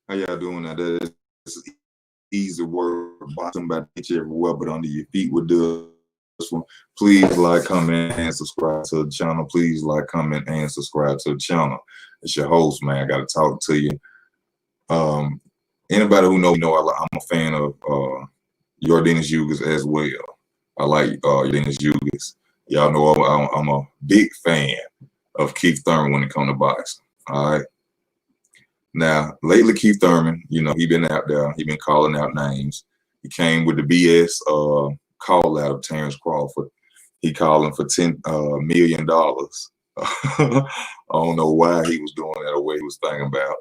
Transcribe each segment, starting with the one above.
How y'all doing now? That is easy word. Boxing by nature everywhere, but under your feet with this one. Please like, comment, and subscribe to the channel. Please like, comment, and subscribe to the channel. It's your host, man. I got to talk to you. Anybody who know I'm a fan of Yordenis Ugas as well. I like Yordenis Ugas. Y'all know I'm a big fan of Keith Thurman when it comes to boxing. All right. Now, lately, Keith Thurman, he been out there. He been calling out names. He came with the BS call out of Terrence Crawford. He calling for $10 million. I don't know why he was doing that or what he was thinking about.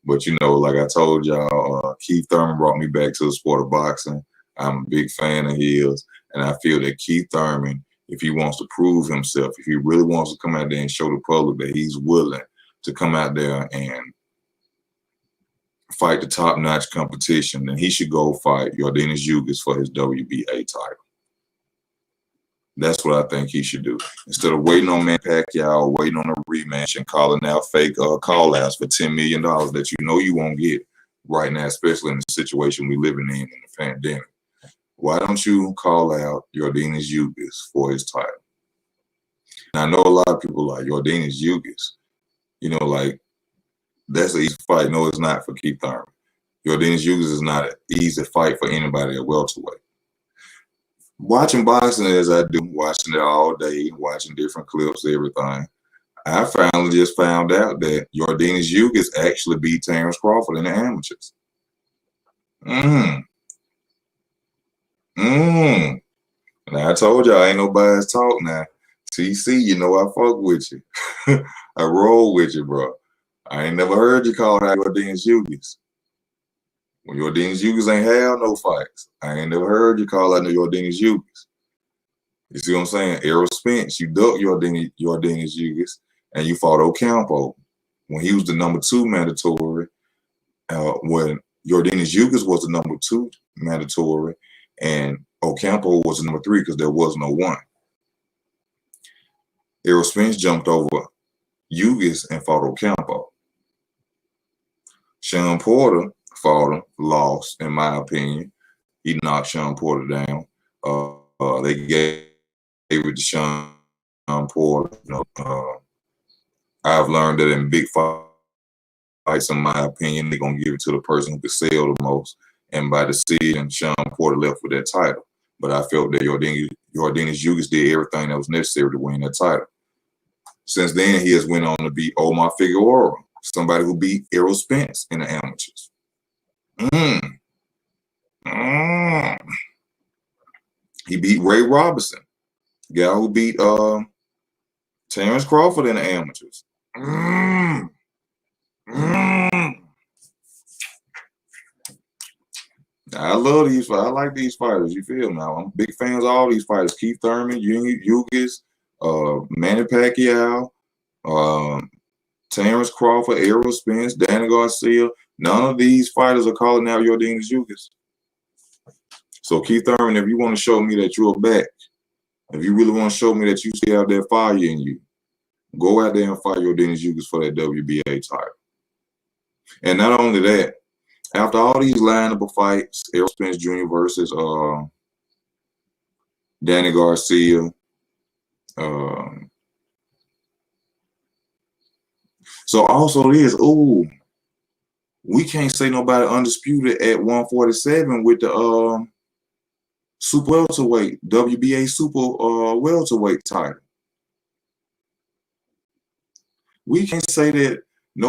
But, like I told y'all, Keith Thurman brought me back to the sport of boxing. I'm a big fan of his. And I feel that Keith Thurman, if he wants to prove himself, if he really wants to come out there and show the public that he's willing to come out there and fight the top-notch competition, then he should go fight Yordenis Ugas for his WBA title. That's what I think he should do. Instead of waiting on Manny Pacquiao, waiting on a rematch and calling out fake call-outs for $10 million that you won't get right now, especially in the situation we're living in the pandemic. Why don't you call out Yordenis Ugas for his title? And I know a lot of people like Yordenis Ugas, like, that's an easy fight. No, it's not for Keith Thurman. Yordenis Ugas is not an easy fight for anybody at welterweight. Watching boxing as I do, watching it all day, watching different clips, everything, I finally just found out that Yordenis Ugas actually beat Terrence Crawford in the amateurs. Now, I told y'all, ain't nobody's talk now. TC, I fuck with you. I roll with you, bro. I ain't never heard you call out Yordenis Ugas. When Yordenis Ugas ain't have no fights, I ain't never heard you call out Yordenis Ugas. You see what I'm saying? Errol Spence, you ducked Yordenis Ugas, and you fought Ocampo when he was the number 2 mandatory. When Yordenis Ugas was the number 2 mandatory, and Ocampo was the number 3 because there was no 1. Errol Spence jumped over Ugas and fought Ocampo. Sean Porter fought him, lost, in my opinion. He knocked Sean Porter down. They gave it to Sean Porter. I've learned that in big fights, in my opinion, they're going to give it to the person who could sell the most. And by decision, Sean Porter left with that title. But I felt that Yordenis Ugas did everything that was necessary to win that title. Since then, he has went on to beat Omar Figueroa, somebody who beat Errol Spence in the amateurs. He beat Ray Robinson, the guy who beat Terrence Crawford in the amateurs. I love these fighters. I like these fighters. You feel me? I'm big fans of all these fighters. Keith Thurman, Ugas, Manny Pacquiao, Terrence Crawford, Errol Spence, Danny Garcia. None of these fighters are calling out Yordenis Ugas. So Keith Thurman, if you want to show me that you're back, if you really want to show me that you still have that fire in you, go out there and fight Yordenis Ugas for that WBA title. And not only that, after all these lineable fights, Errol Spence Jr. versus Danny Garcia, so also this, we can't say nobody undisputed at 147 with the super welterweight, WBA super welterweight title. We can't say that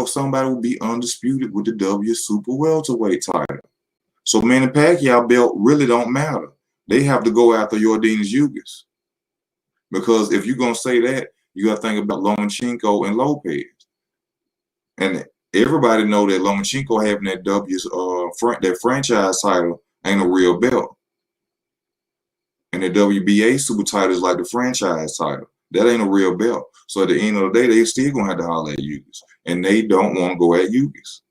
somebody will be undisputed with the W super welterweight title. So Manny Pacquiao belt really don't matter. They have to go after Yordenis Ugas. Because if you're going to say that, you got to think about Lomachenko and Lopez. And everybody know that Lomachenko having that that franchise title ain't a real belt. And the WBA super title is like the franchise title. That ain't a real belt. So at the end of the day, they still going to have to holler at Ugas. And they don't want to go at Ugas.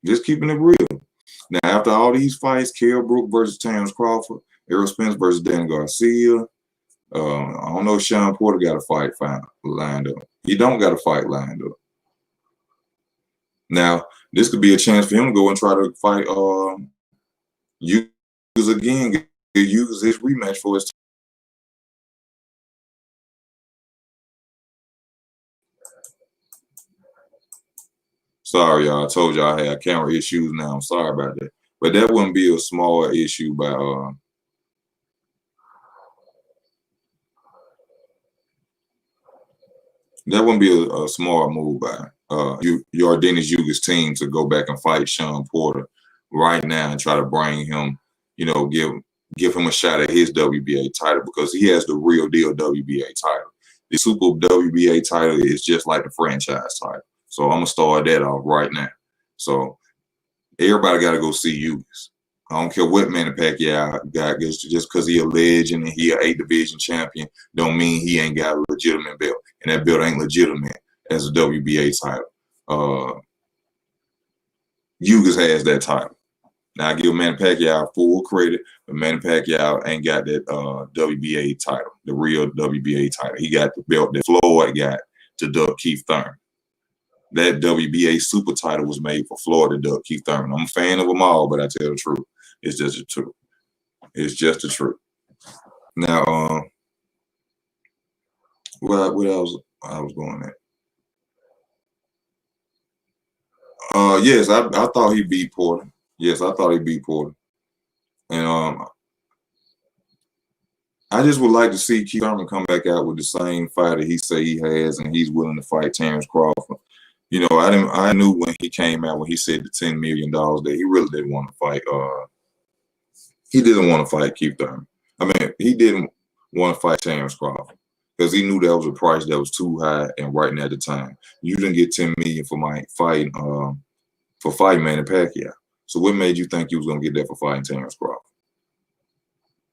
Just keeping it real. Now, after all these fights, Kell Brook versus Terrence Crawford, Errol Spence versus Danny Garcia, I don't know if Sean Porter got a fight lined up. He don't got a fight lined up. Now, This could be a chance for him to go and try to fight Ugas again, get Ugas his rematch for his. Sorry, y'all. I told y'all I had camera issues now. I'm sorry about that. But that wouldn't be a small issue by that wouldn't be a smart move by Yordenis Ugas team to go back and fight Sean Porter right now and try to bring him, give him a shot at his WBA title, because he has the real deal WBA title. The Super WBA title is just like the franchise title. So I'm gonna start that off right now. So everybody got to go see Ugas. I don't care what Manny Pacquiao got. Just because he a legend and he a 8-division champion, don't mean he ain't got a legitimate belt. And that belt ain't legitimate as a WBA title. Ugas has that title. Now I give Manny Pacquiao full credit, but Manny Pacquiao ain't got that WBA title, the real WBA title. He got the belt that Floyd got to duck Keith Thurman. That WBA super title was made for Floyd to duck Keith Thurman. I'm a fan of them all, but I tell the truth. It's just the truth. It's just the truth. Now, what else I was going at? Yes, I thought he beat Porter. Yes, I thought he beat Porter. And I just would like to see Keith Thurman come back out with the same fighter he say he has, and he's willing to fight Terrence Crawford. I knew when he came out, when he said the $10 million, that he really didn't want to fight. He didn't want to fight Keith Thurman. I mean, he didn't want to fight Terrence Crawford because he knew that was a price that was too high and right now at the time. You didn't get $10 million for fighting Manny Pacquiao. So what made you think you was gonna get that for fighting Terrence Crawford?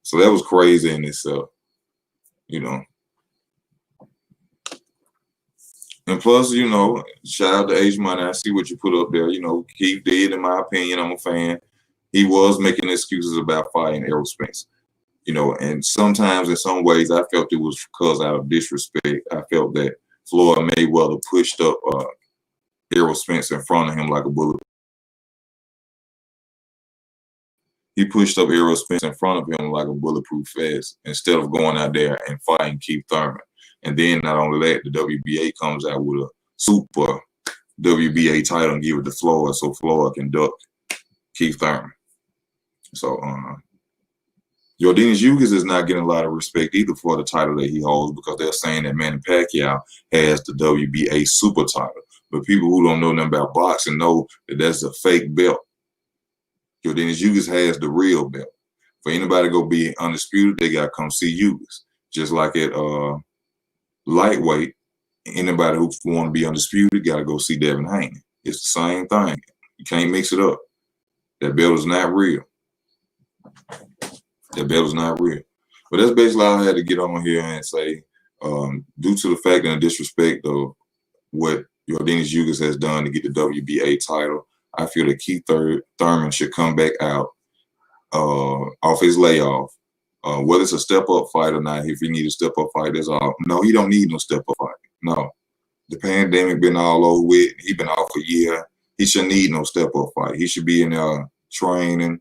So that was crazy in itself, And plus, shout out to Age Money. I see what you put up there. Keith did, in my opinion, I'm a fan. He was making excuses about fighting Errol Spence. And sometimes in some ways I felt it was because out of disrespect. I felt that Floyd Mayweather pushed up Errol Spence in front of him like a bullet. He pushed up Errol Spence in front of him like a bulletproof vest instead of going out there and fighting Keith Thurman. And then not only that, the WBA comes out with a super WBA title and give it to Floyd so Floyd can duck Keith Thurman. So Yordenis Ugas is not getting a lot of respect either for the title that he holds, because they're saying that Manny Pacquiao has the WBA super title. But people who don't know nothing about boxing know that that's a fake belt. Yordenis Ugas has the real belt. For anybody to go be undisputed, they got to come see Ugas. Just like at lightweight, anybody who want to be undisputed got to go see Devin Haney. It's the same thing. You can't mix it up. That belt is not real. That belt is not real. But that's basically all I had to get on here and say. Due to the fact and the disrespect of what Yordenis Ugas has done to get the WBA title, I feel that Keith Thurman should come back out off his layoff. Whether it's a step-up fight or not, if he need a step-up fight, that's all. No, he don't need no step-up fight. No. The pandemic been all over with. He been off a year. He shouldn't need no step-up fight. He should be in training.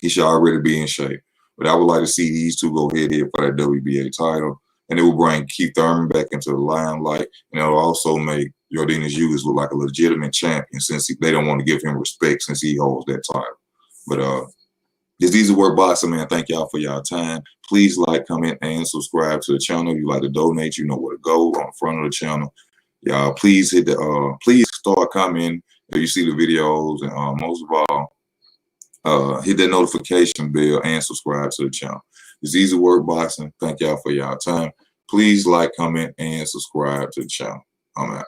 He should already be in shape. But I would like to see these two go head-to-head for that WBA title. And it will bring Keith Thurman back into the limelight. And it will also make Yordenis Ugas look like a legitimate champion, since they don't want to give him respect since he holds that title. But this Easy Work Boxing, man. Thank y'all for y'all time. Please like, comment, and subscribe to the channel. If you like to donate, you know where to go on the front of the channel. Y'all, please hit the please start commenting if you see the videos, and most of all, hit that notification bell and subscribe to the channel. It's Easy Work Boxing. Thank y'all for y'all time. Please like, comment, and subscribe to the channel. I'm out.